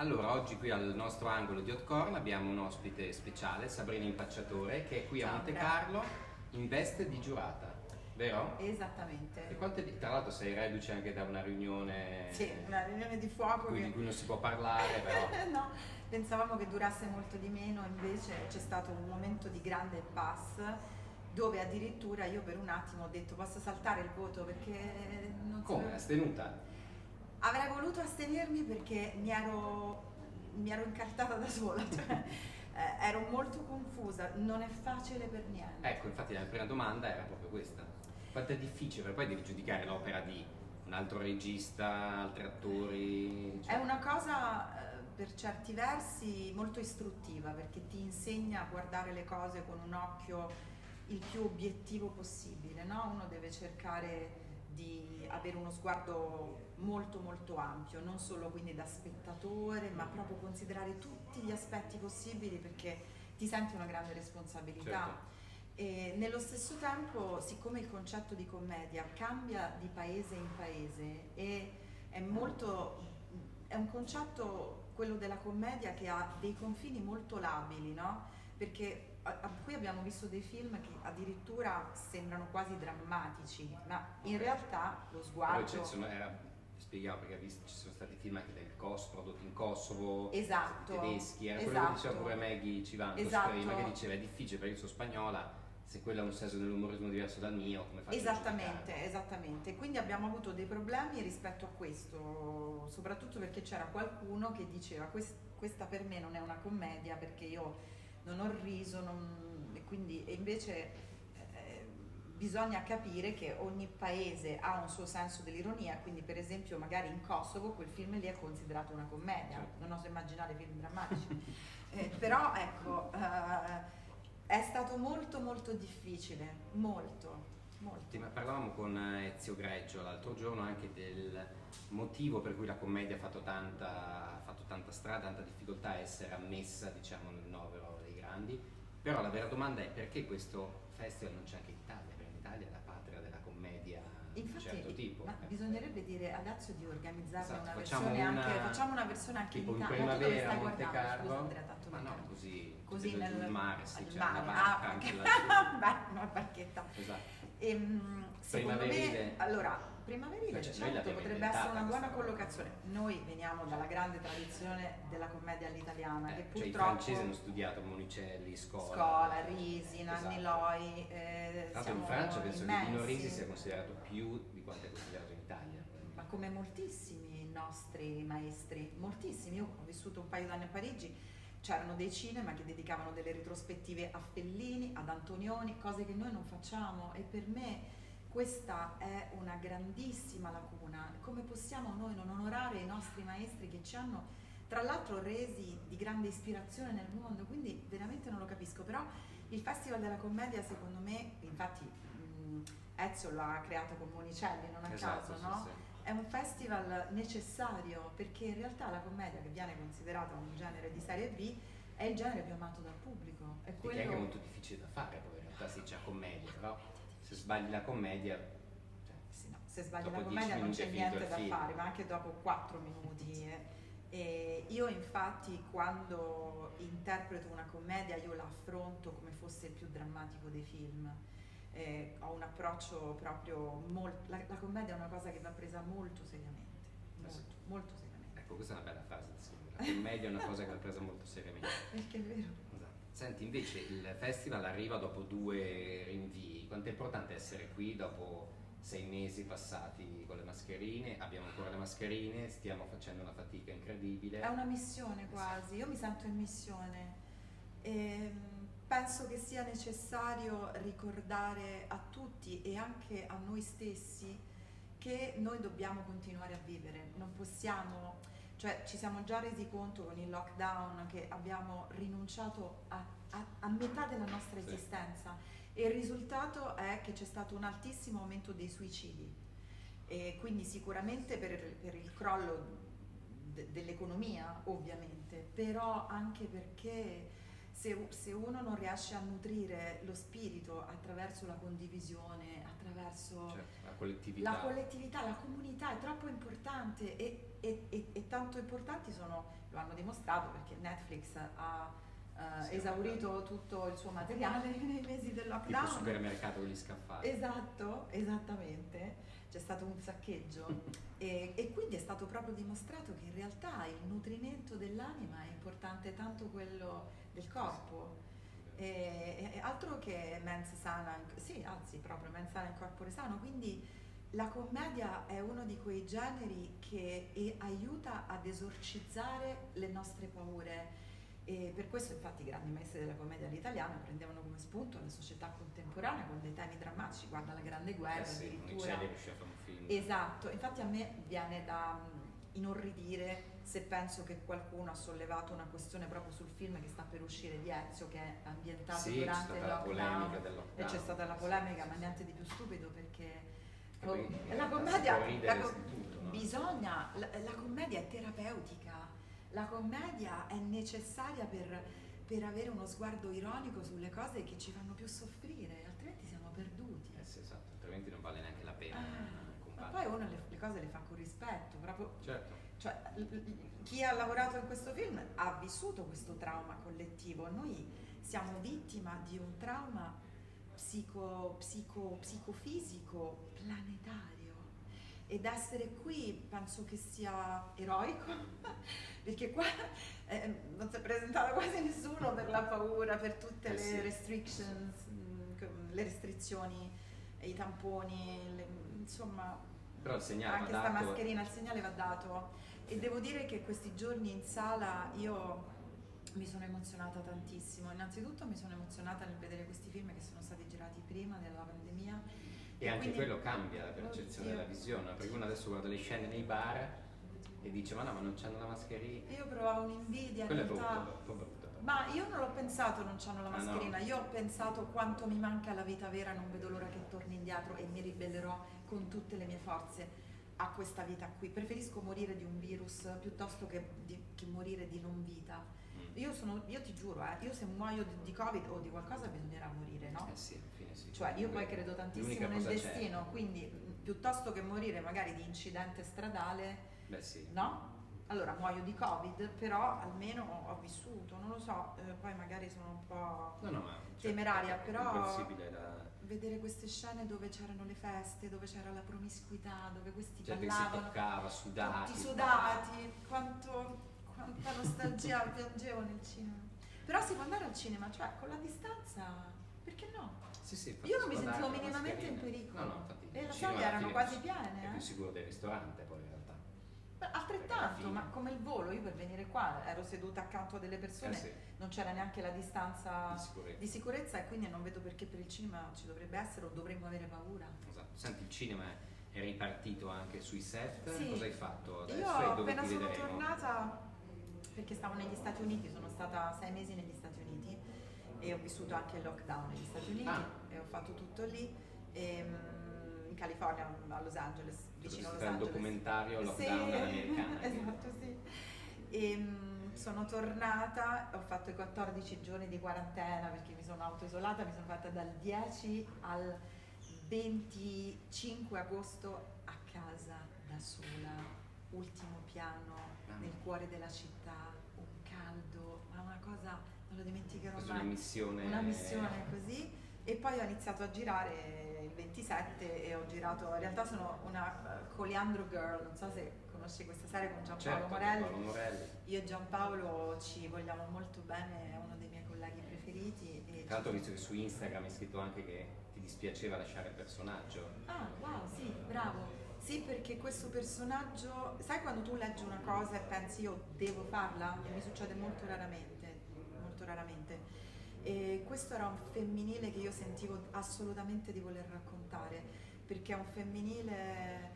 Allora, oggi qui al nostro angolo di Hotcorn abbiamo un ospite speciale, Sabrina Impacciatore, che è qui a Ciao, Monte Andrea. Carlo in veste di giurata, vero? Esattamente. E tra l'altro sei reduce anche da una riunione Sì, una riunione di fuoco di cui non si può parlare, però. No, pensavamo che durasse molto di meno, invece c'è stato un momento di grande impasse dove addirittura io per un attimo ho detto posso saltare il voto perché non Come? sapevo. Astenuta? Avrei voluto astenermi perché mi ero incartata da sola, cioè, ero molto confusa, non è facile per niente. Ecco, infatti la mia prima domanda era proprio questa. Quanto è difficile, perché poi devi giudicare l'opera di un altro regista, altri attori, È cioè. una cosa per certi versi molto istruttiva perché ti insegna a guardare le cose con un occhio il più obiettivo possibile, no? Uno deve cercare di avere uno sguardo molto molto ampio, non solo quindi da spettatore, ma proprio considerare tutti gli aspetti possibili perché ti senti una grande responsabilità. Certo. E nello stesso tempo, siccome il concetto di commedia cambia di paese in paese e è un concetto, quello della commedia, che ha dei confini molto labili, no? Perché qui abbiamo visto dei film che addirittura sembrano quasi drammatici, ma in realtà lo Poi sguardo. spieghiamo perché ci sono stati film anche prodotti in Kosovo, Esatto, tedeschi, era quello che diceva esatto, pure Maggie Civancos prima, che esatto. diceva è difficile perché io sono spagnola, se quello ha un senso dell'umorismo diverso dal mio, come faccio a Esattamente, giudicare? esattamente. Quindi abbiamo avuto dei problemi rispetto a questo, soprattutto perché c'era qualcuno che diceva questa per me non è una commedia perché io non ho riso, e invece bisogna capire che ogni paese ha un suo senso dell'ironia, quindi per esempio magari in Kosovo quel film lì è considerato una commedia, Certo. non oso immaginare film drammatici. Però ecco, è stato molto molto difficile, molto, molto. Ma parlavamo con Ezio Greggio l'altro giorno anche del motivo per cui la commedia ha fatto tanta strada, tanta difficoltà a essere ammessa, diciamo, nel novero dei grandi. Però la vera domanda è perché questo festival non c'è anche in Italia, perché in Italia è la patria della commedia di un Infatti, certo tipo. ma bisognerebbe dire ad Ezio di organizzarne Esatto, facciamo una versione anche tipo in in Italia. Ma tu dove primavera a stai Monte guardando? Scusa Carlo. Andrea, tanto Ma per no, capire. così Così vedo il mare, sì, al c'è mare, una barca anche laggiù. Beh, una barchetta. Esatto. Secondo me, allora, primaverile, Cioè, noi certo, l'abbiamo potrebbe essere una inventata buona questa cosa. collocazione. Noi veniamo dalla grande tradizione della commedia all'italiana, che Cioè i purtroppo francesi hanno studiato Monicelli, Scola, Risi, Nanni esatto. Loi, Tra l'altro siamo in Francia penso che immensi. Dino Risi sia considerato più di quanto è considerato in Italia. Ma come moltissimi nostri maestri, moltissimi. Io ho vissuto un paio d'anni a Parigi, c'erano dei cinema che dedicavano delle retrospettive a Fellini, ad Antonioni, cose che noi non facciamo, e per me questa è una grandissima lacuna. Come possiamo noi non onorare i nostri maestri che ci hanno tra l'altro resi di grande ispirazione nel mondo? Quindi veramente non lo capisco, però il Festival della Commedia secondo me, infatti Ezio l'ha creato con Monicelli, non a Esatto, caso, sì, no? sì. È un festival necessario perché in realtà la commedia, che viene considerata un genere di serie B, è il genere più amato dal pubblico. È E che è anche molto difficile da fare, poi in realtà si dice a commedia, però se sbagli la commedia, cioè, Sì, no, se sbagli dopo la 10 commedia non minuti c'è è finito niente il da film. fare, ma anche dopo 4 minuti. E io infatti quando interpreto una commedia io la affronto come fosse il più drammatico dei film. Ho un approccio proprio molto. La commedia è una cosa che va presa molto seriamente, molto, Sì. molto seriamente. Ecco, questa è una bella frase, la commedia è una cosa che va presa molto seriamente. Perché è vero. Esatto. Senti, invece il festival arriva dopo 2 rinvii. Quanto è importante essere qui dopo 6 mesi passati con le mascherine? Abbiamo ancora le mascherine, stiamo facendo una fatica incredibile. È una missione quasi, io mi sento in missione. Penso che sia necessario ricordare a tutti e anche a noi stessi che noi dobbiamo continuare a vivere, non possiamo, cioè ci siamo già resi conto con il lockdown che abbiamo rinunciato a metà della nostra Sì. esistenza, e il risultato è che c'è stato un altissimo aumento dei suicidi, e quindi sicuramente per il crollo dell'economia ovviamente, però anche perché se uno non riesce a nutrire lo spirito attraverso la condivisione, attraverso certo, la collettività, la comunità è troppo importante e tanto importanti lo hanno dimostrato perché Netflix ha esaurito tutto il suo materiale nei mesi del lockdown. Tipo supermercato con gli scaffali. Esatto, esattamente, c'è stato un saccheggio e quindi è stato proprio dimostrato che in realtà il nutrimento dell'anima è importante tanto quello del corpo. Altro che mens sana, sì, anzi proprio mens sana in corpore sano, quindi la commedia è uno di quei generi che aiuta ad esorcizzare le nostre paure. E per questo infatti i grandi maestri della commedia all'italiana prendevano come spunto la società contemporanea con dei temi drammatici, guarda la Grande Guerra sì, addirittura. Riuscì a fare un film. Esatto, infatti a me viene da inorridire se penso che qualcuno ha sollevato una questione proprio sul film che sta per uscire di Ezio, che è ambientato durante il lockdown, e c'è stata la polemica, ma niente di più stupido perché la commedia bisogna, la commedia è terapeutica, la commedia è necessaria per avere uno sguardo ironico sulle cose che ci fanno più soffrire, altrimenti siamo perduti. Sì, esatto, altrimenti non vale neanche la pena ma poi uno le cose le fa con rispetto, proprio. Certo. Cioè, chi ha lavorato in questo film ha vissuto questo trauma collettivo, noi siamo vittima di un trauma psicofisico planetario ed essere qui penso che sia eroico perché qua non si è presentato quasi nessuno per la paura, per tutte le restrictions, le restrizioni, i tamponi, insomma. Però il segnale anche sta mascherina, il segnale va dato e devo dire che questi giorni in sala io mi sono emozionata tantissimo. Innanzitutto mi sono emozionata nel vedere questi film che sono stati girati prima della pandemia e anche quindi, quello cambia la percezione della visione, perché uno adesso guarda le scene nei bar e dice ma no, ma non c'hanno la mascherina. Io provavo un'invidia in realtà. Ma io non l'ho pensato non c'hanno la mascherina, io ho pensato quanto mi manca la vita vera, non vedo l'ora che torni indietro e mi ribellerò con tutte le mie forze a questa vita qui. Preferisco morire di un virus piuttosto che morire di non vita. Io ti giuro, io se muoio di Covid o di qualcosa bisognerà morire, no? Sì, alla fine sì. Cioè io poi credo tantissimo nel destino, quindi piuttosto che morire magari di incidente stradale, no? Allora muoio di Covid, però almeno ho vissuto, non lo so, poi magari sono un po' temeraria, però vedere queste scene dove c'erano le feste, dove c'era la promiscuità, dove questi ballavano, si toccava, sudati, tutti sudati, quanta nostalgia piangevo nel cinema. Però si può andare al cinema, cioè con la distanza, perché no? Sì, io non mi sentivo minimamente in pericolo. No, infatti, e le sale erano quasi piene. È più sicuro del ristorante poi in realtà. Altrettanto, ma come il volo, io per venire qua ero seduta accanto a delle persone, non c'era neanche la distanza di sicurezza e quindi non vedo perché per il cinema ci dovrebbe essere o dovremmo avere paura. Esatto. Senti, il cinema è ripartito anche sui set, cosa hai fatto adesso? Io appena sono tornata, perché stavo negli Stati Uniti, sono stata 6 mesi negli Stati Uniti e ho vissuto anche il lockdown negli Stati Uniti e ho fatto tutto lì. In California, a Los Angeles, vicino a Los Angeles. Il documentario Lockdown all'americana. Esatto, sì. E sono tornata, ho fatto i 14 giorni di quarantena perché mi sono autoisolata, mi sono fatta dal 10 al 25 agosto a casa da sola, ultimo piano, nel cuore della città, un caldo, ma una cosa non lo dimenticherò mai. Una missione così. E poi ho iniziato a girare il 27 e ho girato, in realtà sono una Coliandro Girl, non so se conosci questa serie con Giampaolo Morelli. Io e Giampaolo ci vogliamo molto bene, è uno dei miei colleghi preferiti. Tra l'altro ho visto che su Instagram hai scritto anche che ti dispiaceva lasciare il personaggio. Ah, wow, sì, bravo. Sì, perché questo personaggio, sai quando tu leggi una cosa e pensi io devo farla? E mi succede molto raramente, molto raramente. E questo era un femminile che io sentivo assolutamente di voler raccontare, perché è un femminile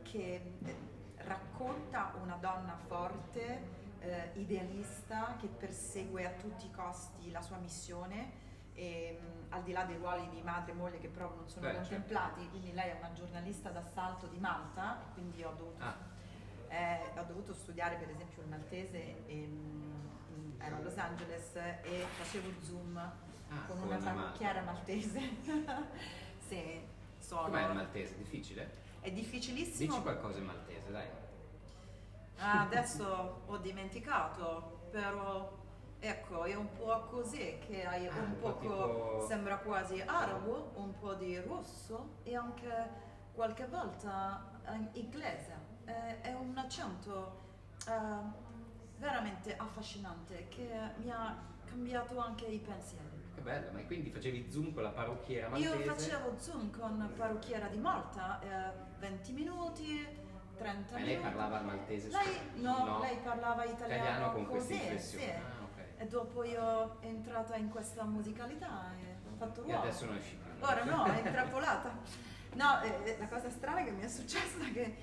che racconta una donna forte, idealista, che persegue a tutti i costi la sua missione, e, al di là dei ruoli di madre e moglie che però non sono contemplati, quindi lei è una giornalista d'assalto di Malta, quindi ho dovuto... Ho dovuto studiare per esempio il maltese, ero a Los Angeles e facevo Zoom con una parrucchiera maltese. Sì, com'è il maltese? Difficile? È difficilissimo. Dici qualcosa in maltese, dai. Adesso ho dimenticato, però ecco, è un po' così che hai un po' tipo... sembra quasi arabo, un po' di russo e anche qualche volta inglese. È un accento veramente affascinante che mi ha cambiato anche i pensieri. Che bello, ma quindi facevi Zoom con la parrucchiera maltese? Io facevo Zoom con parrucchiera di Malta, 20 minuti, 30 minuti. Lei parlava maltese? Lei parlava italiano con così, queste inflessioni. sì. Okay. E dopo io entrata in questa musicalità e ho fatto wow. E adesso non esci più. Ora no, è intrappolata. No, la cosa strana che mi è successa è che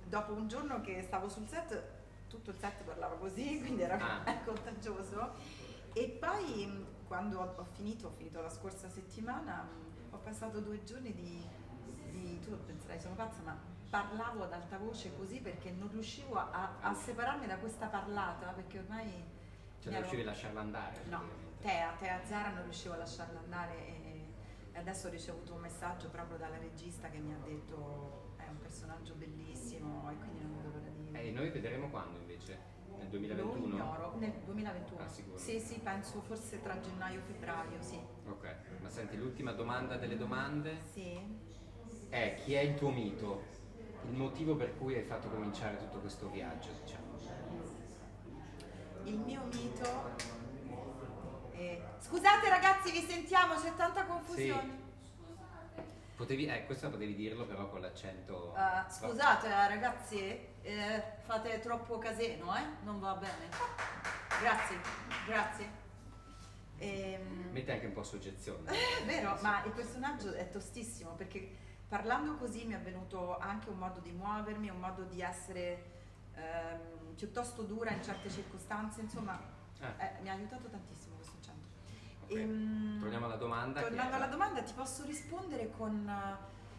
dopo un giorno che stavo sul set, tutto il set parlava così, quindi era contagioso. E poi quando ho finito la scorsa settimana, ho passato 2 giorni di tu penserai sono pazza, ma parlavo ad alta voce così perché non riuscivo a separarmi da questa parlata, perché ormai... Cioè non riuscivi a lasciarla andare? No, Tea Zara non riuscivo a lasciarla andare e adesso ho ricevuto un messaggio proprio dalla regista che mi ha detto è un personaggio bellissimo e quindi non vedo l'ora di... E noi vedremo quando invece? Nel 2021? Lo ignoro, nel 2021. Ah, sicuro? Sì, penso forse tra gennaio e febbraio, sì. Ok, ma senti, l'ultima domanda delle domande sì. È chi è il tuo mito? Il motivo per cui hai fatto cominciare tutto questo viaggio, diciamo. Il mio mito è... Scusate ragazzi, vi sentiamo, c'è tanta confusione. Potevi, questo potevi dirlo però con l'accento... scusate ragazzi, fate troppo casino, non va bene. Grazie. Mette anche un po' soggezione. È vero, ma il personaggio è tostissimo perché parlando così mi è venuto anche un modo di muovermi, un modo di essere piuttosto dura in certe circostanze, insomma mi ha aiutato tantissimo questo accento. Torniamo alla domanda. Tornando alla domanda, ti posso rispondere con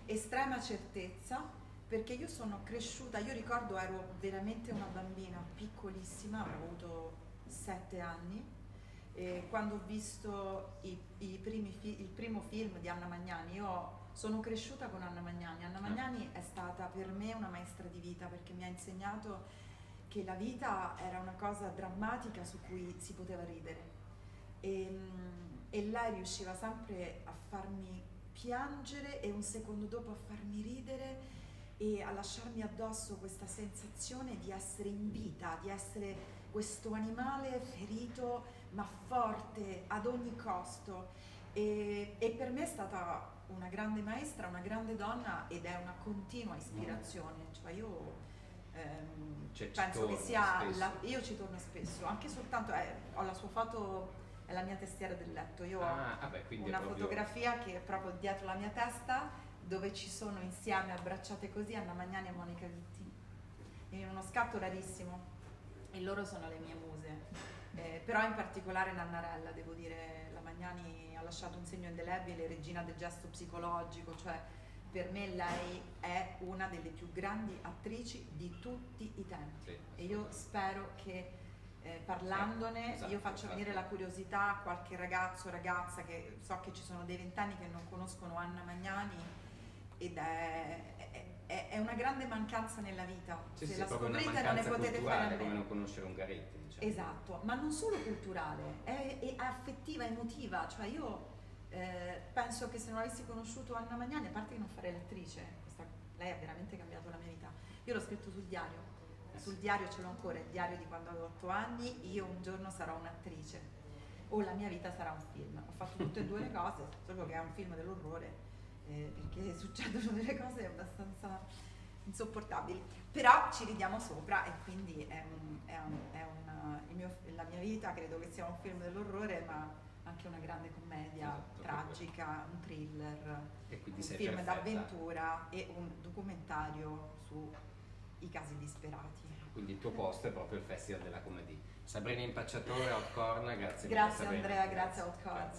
estrema certezza perché io sono cresciuta, io ricordo ero veramente una bambina piccolissima, avevo avuto 7 anni e quando ho visto il primo film di Anna Magnani, io sono cresciuta con Anna Magnani. Anna Magnani è stata per me una maestra di vita perché mi ha insegnato che la vita era una cosa drammatica su cui si poteva ridere e lei riusciva sempre a farmi piangere e un secondo dopo a farmi ridere e a lasciarmi addosso questa sensazione di essere in vita, di essere questo animale ferito ma forte ad ogni costo e per me è stata una grande maestra, una grande donna ed è una continua ispirazione, cioè io penso che sia io ci torno spesso, anche soltanto ho la sua foto, è la mia testiera del letto, io ho una fotografia che è proprio dietro la mia testa dove ci sono insieme abbracciate così Anna Magnani e Monica Vitti in uno scatto rarissimo e loro sono le mie muse. Però in particolare Nannarella, devo dire, la Magnani ha lasciato un segno indelebile, regina del gesto psicologico, cioè per me lei è una delle più grandi attrici di tutti i tempi e io spero che parlandone io faccio venire la curiosità a qualche ragazzo o ragazza che so che ci sono dei 20 anni che non conoscono Anna Magnani ed è una grande mancanza nella vita, se la scoprite non ne potete fare a meno. Come non conoscere Ungaretti, diciamo. Esatto, ma non solo culturale, è affettiva, emotiva, cioè io penso che se non avessi conosciuto Anna Magnani, a parte che non farei l'attrice, lei ha veramente cambiato la mia vita. Io l'ho scritto sul diario ce l'ho ancora, il diario di quando avevo 8 anni, io un giorno sarò un'attrice o la mia vita sarà un film. Ho fatto tutte e due le cose, solo che è un film dell'orrore. Perché succedono delle cose abbastanza insopportabili, però ci ridiamo sopra e quindi la mia vita credo che sia un film dell'orrore ma anche una grande commedia tragica, un thriller, un film d'avventura e un documentario sui casi disperati. Quindi il tuo posto è proprio il Festival della Comedy. Sabrina Impacciatore, Hot Corn, grazie. Grazie Andrea, grazie a Hot Corn.